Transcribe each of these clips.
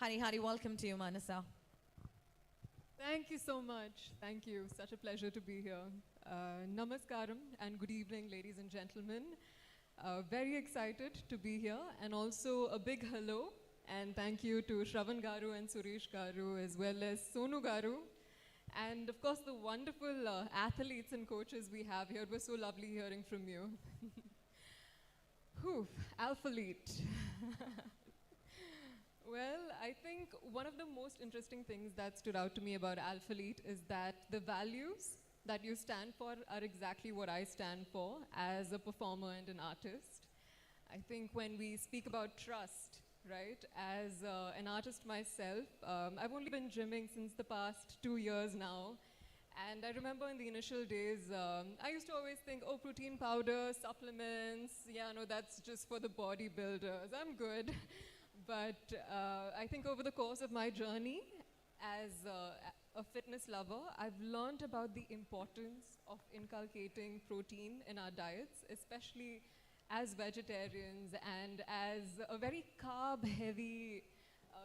Hari, welcome to you, Manasa. Thank you so much. Thank you. Such a pleasure to be here. Namaskaram and good evening, ladies and gentlemen. Very excited to be here, and also a big hello and thank you to Shravan Garu and Suresh Garu, as well as Sonu Garu, and of course the wonderful athletes and coaches we have here. It was so lovely hearing from you. Whew, Alphalete. Well, I think one of the most interesting things that stood out to me about Alphalete is that the values that you stand for are exactly what I stand for as a performer and an artist. I think when we speak about trust, right, as an artist myself, I've only been gymming since the past 2 years now. And I remember in the initial days, I used to always think, oh, protein powder, supplements, yeah, no, that's just for the bodybuilders. I'm good. But I think over the course of my journey as a fitness lover, I've learned about the importance of inculcating protein in our diets, especially as vegetarians and as a very carb-heavy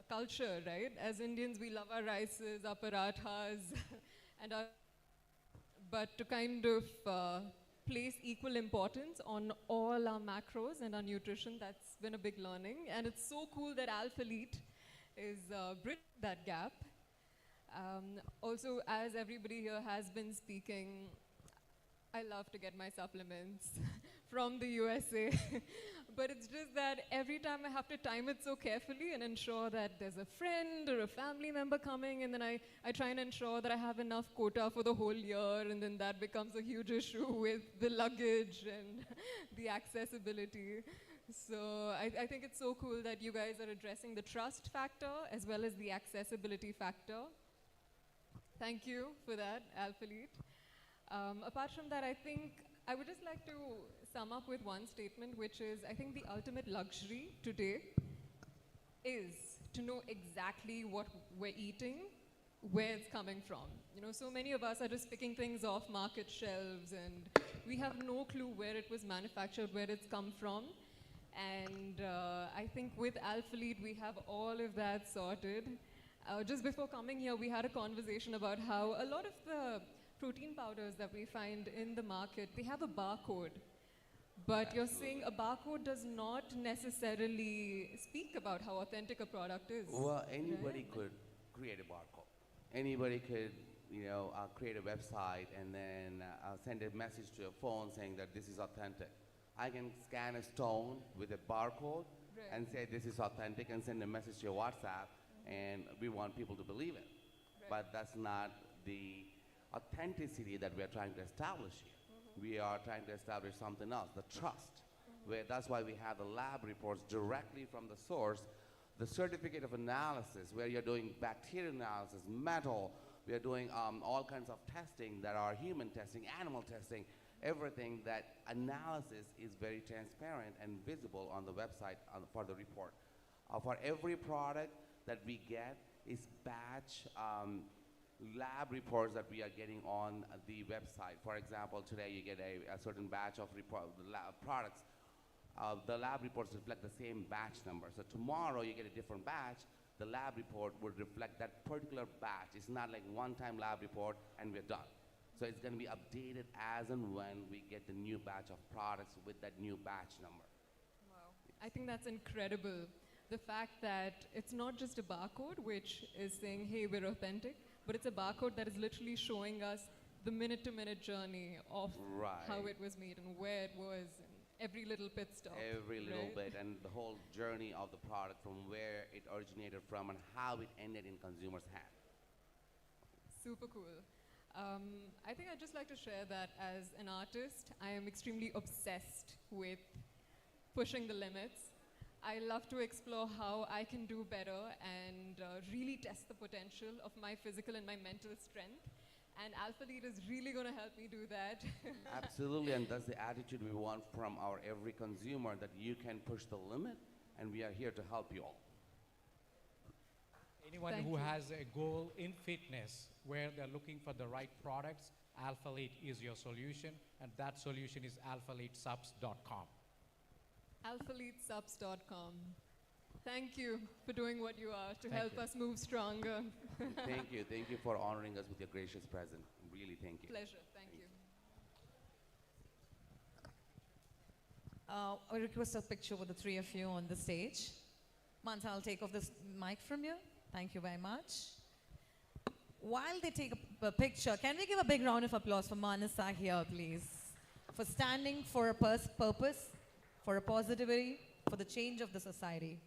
culture, right? As Indians, we love our rices, our parathas, and but to kind of place equal importance on all our macros and our nutrition, that's been a big learning. And it's so cool that Alphalete is bridging that gap. Also, as everybody here has been speaking, I love to get my supplements from the USA. But it's just that every time I have to time it so carefully and ensure that there's a friend or a family member coming, and then I try and ensure that I have enough quota for the whole year, and then that becomes a huge issue with the luggage and the accessibility. So I think it's so cool that you guys are addressing the trust factor as well as the accessibility factor. Thank you for that, Alphalete. Apart from that, I think I would just like to sum up with one statement, which is I think the ultimate luxury today is to know exactly what we're eating, where it's coming from. You know, so many of us are just picking things off market shelves, and we have no clue where it was manufactured, where it's come from. And I think with Alphalete, we have all of that sorted. Just before coming here, we had a conversation about how a lot of the protein powders that we find in the market, they have a barcode. But you're saying a barcode does not necessarily speak about how authentic a product is. Well, anybody right? could create a barcode. Anybody could, create a website and then send a message to your phone saying that this is authentic. I can scan a stone with a barcode Right. and say this is authentic and send a message to your WhatsApp, and we want people to believe it. Right. But that's not the authenticity that we are trying to establish here. We are trying to establish something else, the trust. Where that's why we have the lab reports directly from the source, the certificate of analysis, where you're doing bacterial analysis, metal, we are doing all kinds of testing that are human testing, animal testing, everything. That analysis is very transparent and visible on the website for the report. For every product that we get is batch lab reports that we are getting on the website. For example, today you get a certain batch of products. The lab reports reflect the same batch number. So tomorrow you get a different batch, the lab report would reflect that particular batch. It's not like one-time lab report and we're done. So it's going to be updated as and when we get the new batch of products with that new batch number. Wow. I think that's incredible. The fact that it's not just a barcode which is saying, hey, we're authentic, but it's a barcode that is literally showing us the minute-to-minute journey of how it was made and where it was, and every little pit stop. Every little bit, and the whole journey of the product from where it originated from and how it ended in consumers' hand. Super cool. I think I'd just like to share that as an artist, I am extremely obsessed with pushing the limits. I love to explore how I can do better and really test the potential of my physical and my mental strength. And Alphalete is really going to help me do that. Absolutely, and that's the attitude we want from our every consumer, that you can push the limit, and we are here to help you all. Anyone who has a goal in fitness where they're looking for the right products, Alphalete is your solution, and that solution is alphaletesubs.com. Alphaletesubs.com. Thank you for doing what you are to Thank help you. us move stronger. Thank you. Thank you for honoring us with your gracious presence. Really, thank you. Pleasure. Thank you. I request a picture with the three of you on the stage. Manasa, I'll take off this mic from you. Thank you very much. While they take a picture, can we give a big round of applause for Manasa here, please? For standing for a purpose, for a positivity, for the change of the society.